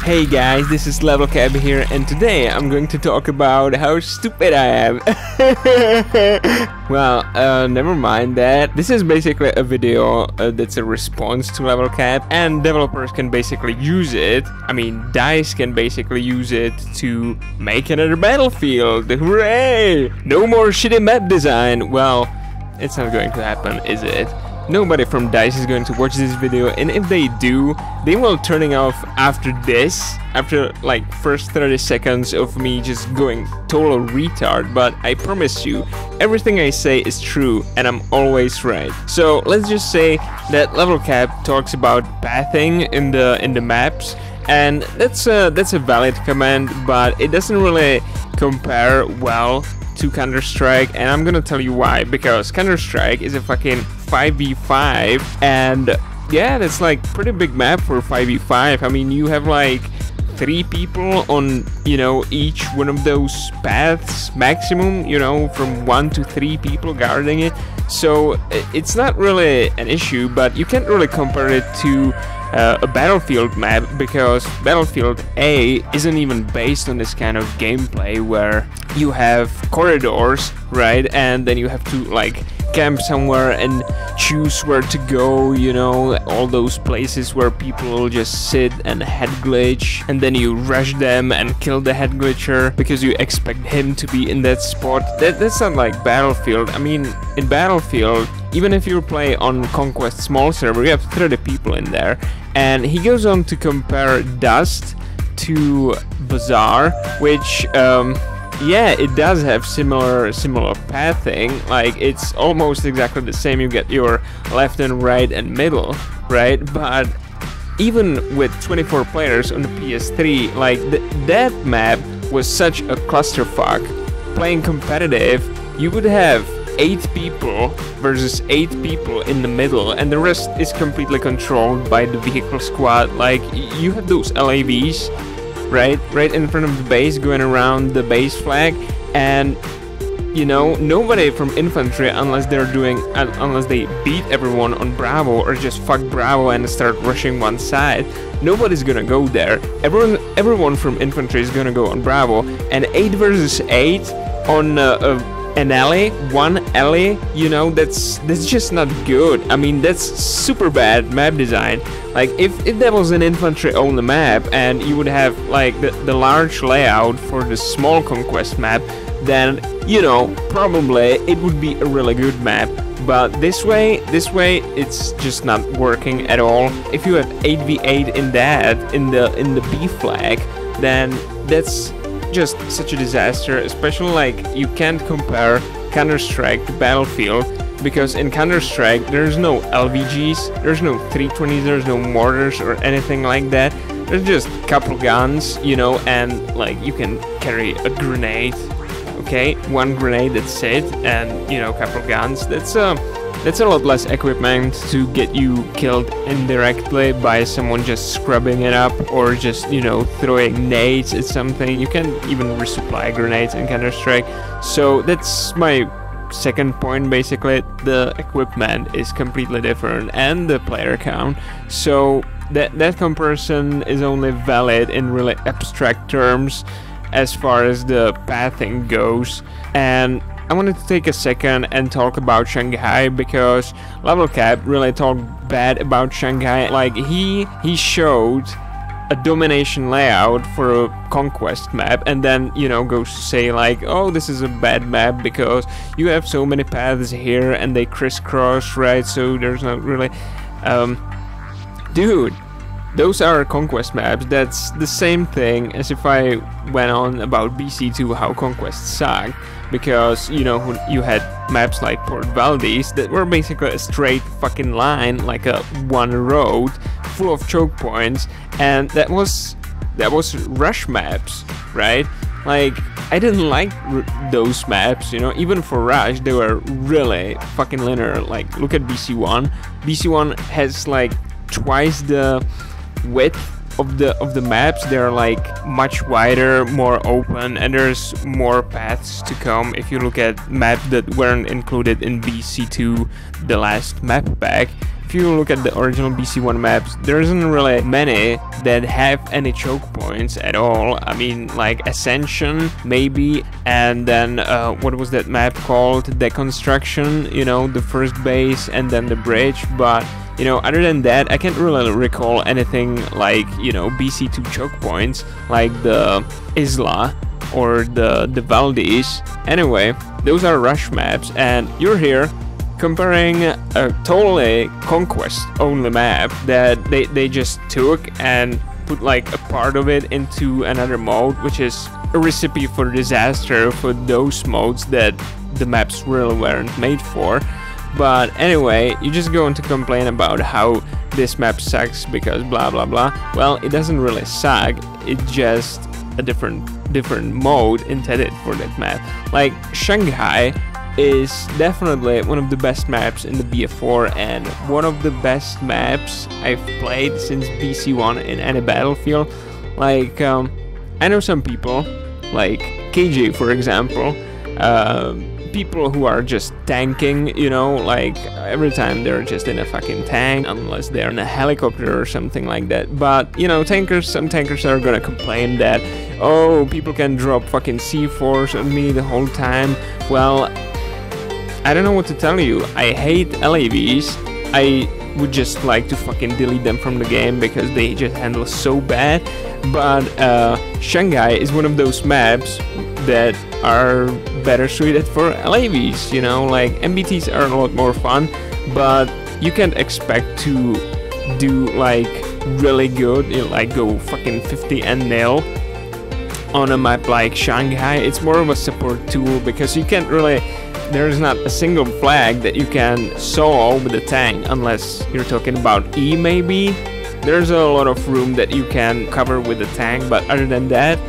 Hey guys, this is LevelCap here, and today I'm going to talk about how stupid I am. Well, never mind that. This is basically a video that's a response to LevelCap, and developers can basically use it. I mean, DICE can basically use it to make another Battlefield. Hooray! No more shitty map design. Well, it's not going to happen, is it? Nobody from DICE is going to watch this video, and if they do, they will turning off after this, after like first 30 seconds of me just going total retard. But I promise you, everything I say is true, and I'm always right. So let's just say that LevelCap talks about pathing in the maps, and that's a valid comment, but it doesn't really compare well to Counter-Strike, and I'm gonna tell you why. Because Counter-Strike is a fucking 5v5, and yeah, that's like pretty big map for 5v5. I mean, you have like 3 people on, you know, each one of those paths maximum, you know, from 1 to 3 people guarding it. So it's not really an issue, but you can't really compare it to a Battlefield map, because Battlefield A isn't even based on this kind of gameplay where you have corridors, right, and then you have to like camp somewhere and choose where to go, you know, all those places where people will just sit and head glitch, and then you rush them and kill the head glitcher because you expect him to be in that spot. That's not like Battlefield. I mean, in Battlefield, even if you play on Conquest small server, you have 30 people in there. And he goes on to compare Dust to Bazaar, which yeah, it does have similar pathing. Like, it's almost exactly the same. You get your left and right and middle, right? But even with 24 players on the PS3, like that map was such a clusterfuck. Playing competitive, you would have 8 people versus 8 people in the middle, and the rest is completely controlled by the vehicle squad. Like, you have those LAVs right in front of the base, going around the base flag, and you know, nobody from infantry, unless they beat everyone on Bravo or just fuck Bravo and start rushing one side, nobody's gonna go there. Everyone from infantry is gonna go on Bravo, and 8 versus 8 on an alley, one alley, you know, that's just not good. I mean, that's super bad map design. Like, if that was an infantry only map and you would have like the large layout for the small Conquest map, then, you know, probably it would be a really good map. But this way it's just not working at all. If you have 8v8 in the B flag, then that's just such a disaster. Especially, like, you can't compare Counter-Strike to Battlefield, because in Counter-Strike there's no LVGs, there's no 320s, there's no mortars or anything like that. There's just a couple guns, you know, and like you can carry a grenade. Okay, one grenade, that's it, and you know, a couple guns. That's a lot less equipment to get you killed indirectly by someone just scrubbing it up, or just, you know, throwing nades at something. You can't even resupply grenades in Counter-Strike. So that's my second point. Basically, the equipment is completely different, and the player count. So that comparison is only valid in really abstract terms as far as the pathing goes. And I wanted to take a second and talk about Shanghai, because LevelCap really talked bad about Shanghai. Like, he showed a domination layout for a Conquest map, and then, you know, goes to say like, oh, this is a bad map because you have so many paths here and they crisscross, right? So there's not really dude, those are Conquest maps. That's the same thing as if I went on about BC2 how Conquest sucked, because, you know, you had maps like Port Valdez that were basically a straight fucking line, like a one road full of choke points, and that was rush maps, right? Like, I didn't like those maps, you know. Even for rush, they were really fucking linear. Like, look at BC1. BC1 has like twice the width of the maps. They're like much wider, more open, and there's more paths to come. If you look at maps that weren't included in BC2, the last map pack, if if you look at the original BC1 maps, there isn't really many that have any choke points at all. I mean, like Ascension maybe, and then what was that map called? Deconstruction, you know, the first base and then the bridge. But you know, other than that, I can't really recall anything like, you know, BC2 choke points like the Isla or the Valdez. Anyway, those are rush maps, and you're here comparing a totally conquest only map that they just took and put like a part of it into another mode, which is a recipe for disaster for those modes that the maps really weren't made for. But anyway, you just go on to complain about how this map sucks because blah blah blah. Well, it doesn't really suck, it's just a different mode intended for that map. Like Shanghai is definitely one of the best maps in the BF4 and one of the best maps I've played since BC1 in any battlefield. Like I know some people, like KJ for example, people who are just tanking, you know, like every time they're just in a fucking tank, unless they're in a helicopter or something like that. But you know, some tankers are gonna complain that, oh, people can drop fucking C4s on me the whole time. Well, I don't know what to tell you. I hate LAVs. I would just like to fucking delete them from the game because they just handle so bad. But Shanghai is one of those maps that are better suited for LAVs, you know, like MBTs are a lot more fun, but you can't expect to do like really good, you know, like go fucking 50 and 0 on a map like Shanghai. It's more of a support tool because you can't really, there's not a single flag that you can solo with the tank unless you're talking about E maybe. There's a lot of room that you can cover with the tank, but other than that,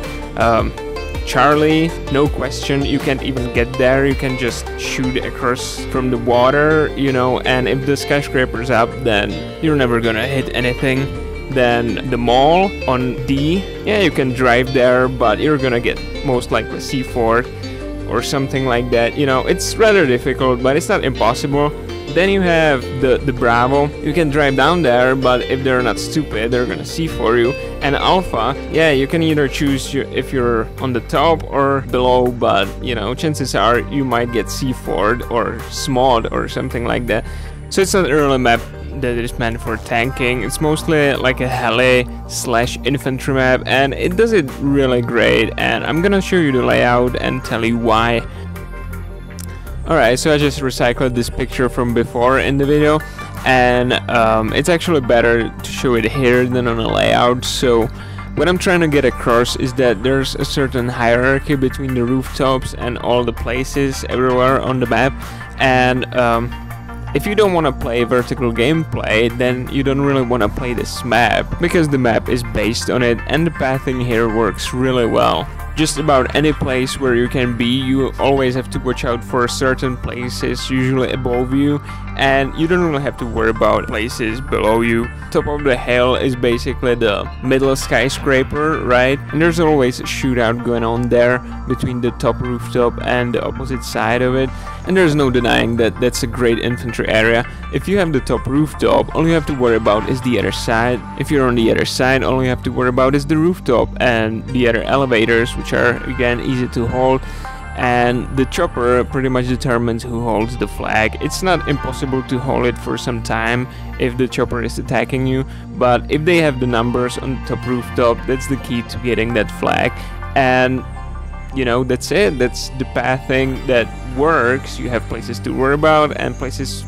Charlie, no question, you can't even get there, you can just shoot across from the water, you know, and if the skyscraper's up, then you're never gonna hit anything. Then the mall on D, yeah, you can drive there, but you're gonna get most likely C4 or something like that, you know, it's rather difficult, but it's not impossible. Then you have the Bravo, you can drive down there, but if they're not stupid, they're gonna C4 you. And Alpha, yeah, you can either choose if you're on the top or below, but you know, chances are you might get C4'd or SMOD or something like that. So it's not really a map that is meant for tanking, it's mostly like a heli/infantry map, and it does it really great, and I'm gonna show you the layout and tell you why. Alright, so I just recycled this picture from before in the video, and it's actually better to show it here than on a layout. So what I'm trying to get across is that there's a certain hierarchy between the rooftops and all the places everywhere on the map, and if you don't want to play vertical gameplay, then you don't really want to play this map, because the map is based on it and the pathing here works really well. Just about any place where you can be, you always have to watch out for certain places, usually above you, and you don't really have to worry about places below you. Top of the hill is basically the middle skyscraper, right? And there's always a shootout going on there between the top rooftop and the opposite side of it, and there's no denying that that's a great infantry area. If you have the top rooftop, all you have to worry about is the other side. If you're on the other side, all you have to worry about is the rooftop and the other elevators, which are again easy to hold, and the chopper pretty much determines who holds the flag. It's not impossible to hold it for some time if the chopper is attacking you, but if they have the numbers on the top rooftop, that's the key to getting that flag. And you know, that's it, that's the pathing that works. You have places to worry about and places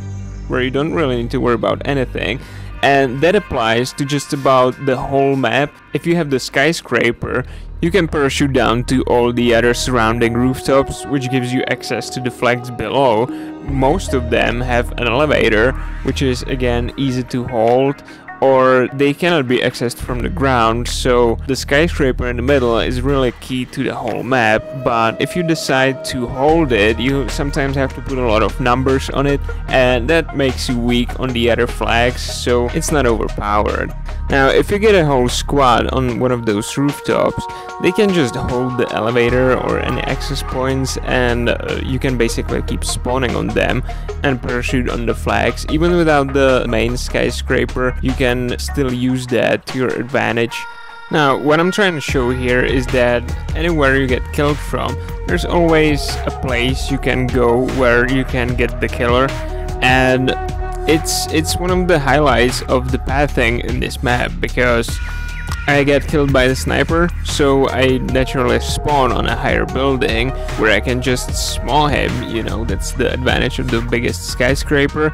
where you don't really need to worry about anything, and that applies to just about the whole map. If you have the skyscraper, you can parachute down to all the other surrounding rooftops, which gives you access to the flags below. Most of them have an elevator, which is again easy to hold, or they cannot be accessed from the ground, so the skyscraper in the middle is really key to the whole map. But if you decide to hold it, you sometimes have to put a lot of numbers on it, and that makes you weak on the other flags, so it's not overpowered. Now, if you get a whole squad on one of those rooftops, they can just hold the elevator or any access points, and you can basically keep spawning on them and parachute on the flags. Even without the main skyscraper, you can still use that to your advantage. Now, what I'm trying to show here is that anywhere you get killed from, there's always a place you can go where you can get the killer, and it's one of the highlights of the pathing in this map, because I get killed by the sniper, so I naturally spawn on a higher building where I can just small him, you know, that's the advantage of the biggest skyscraper.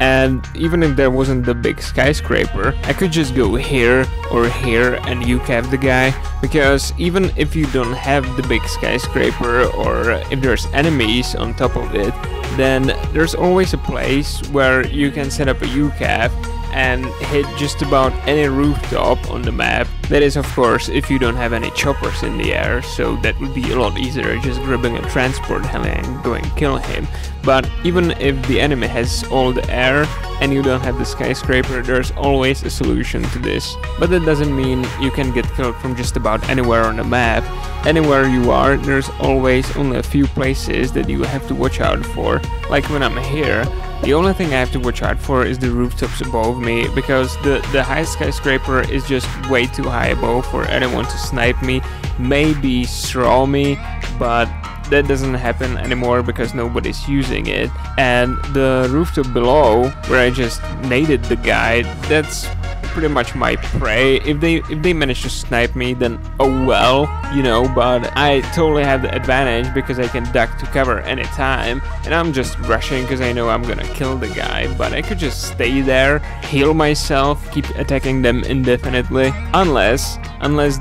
And even if there wasn't the big skyscraper, I could just go here or here and UCAV the guy, because even if you don't have the big skyscraper, or if there's enemies on top of it, then there's always a place where you can set up a UCAV and hit just about any rooftop on the map. That is, of course, if you don't have any choppers in the air, so that would be a lot easier just grabbing a transport heli and going kill him. But even if the enemy has all the air and you don't have the skyscraper, there's always a solution to this. But that doesn't mean you can get killed from just about anywhere on the map. Anywhere you are, there's always only a few places that you have to watch out for. Like when I'm here, the only thing I have to watch out for is the rooftops above me, because the high skyscraper is just way too high above for anyone to snipe me, maybe throw me, but that doesn't happen anymore because nobody's using it. And the rooftop below, where I just naded the guy, that's pretty much my prey. If they manage to snipe me, then oh well, you know, but I totally have the advantage because I can duck to cover anytime, and I'm just rushing because I know I'm gonna kill the guy. But I could just stay there, heal myself, keep attacking them indefinitely, unless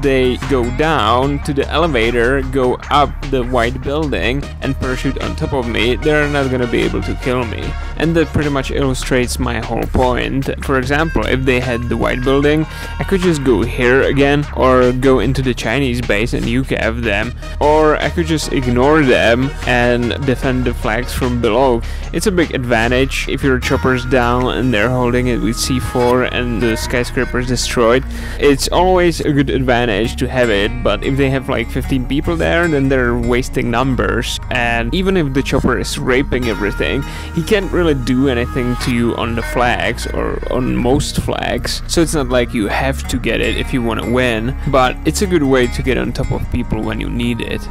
they go down to the elevator, go up the white building and parachute on top of me. They're not gonna be able to kill me. And that pretty much illustrates my whole point. For example, if they had the white building, I could just go here again, or go into the Chinese base and UCAV them, or I could just ignore them and defend the flags from below. It's a big advantage if your chopper's down and they're holding it with C4 and the skyscraper's destroyed. It's always a good advantage to have it, but if they have like 15 people there, then they're wasting numbers, and even if the chopper is raping everything, he can't really do anything to you on the flags or on most flags. So it's not like you have to get it if you want to win, but it's a good way to get on top of people when you need it.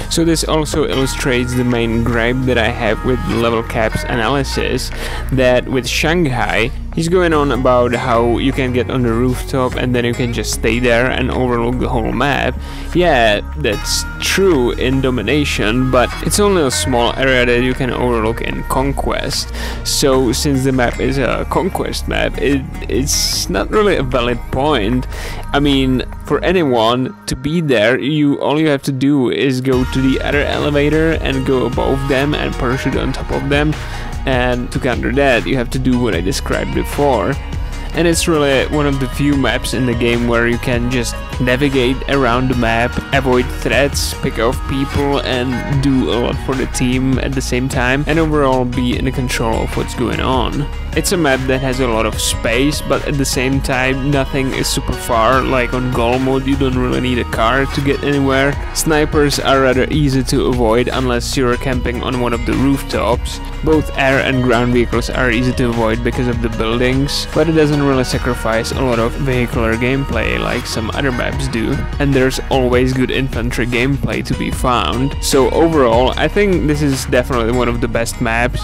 So this also illustrates the main gripe that I have with level caps analysis, that with Shanghai, he's going on about how you can get on the rooftop and then you can just stay there and overlook the whole map. Yeah, that's true in Domination, but it's only a small area that you can overlook in Conquest. So since the map is a Conquest map, it's not really a valid point. I mean, for anyone to be there, all you have to do is go to the other elevator and go above them and parachute on top of them. And to counter that, you have to do what I described before. And it's really one of the few maps in the game where you can just navigate around the map, avoid threats, pick off people, and do a lot for the team at the same time, and overall be in control of what's going on. It's a map that has a lot of space, but at the same time nothing is super far. Like on Goal mode, you don't really need a car to get anywhere. Snipers are rather easy to avoid unless you're camping on one of the rooftops. Both air and ground vehicles are easy to avoid because of the buildings, but it doesn't really sacrifice a lot of vehicular gameplay like some other maps do, and there's always good infantry gameplay to be found. So overall, I think this is definitely one of the best maps.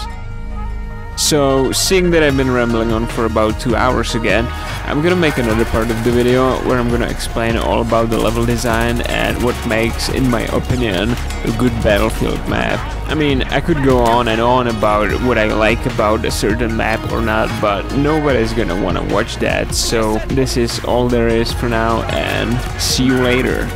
So, seeing that I've been rambling on for about 2 hours again, I'm gonna make another part of the video where I'm gonna explain all about the level design and what makes, in my opinion, a good Battlefield map. I mean, I could go on and on about what I like about a certain map or not, but nobody's gonna wanna watch that, so this is all there is for now, and see you later.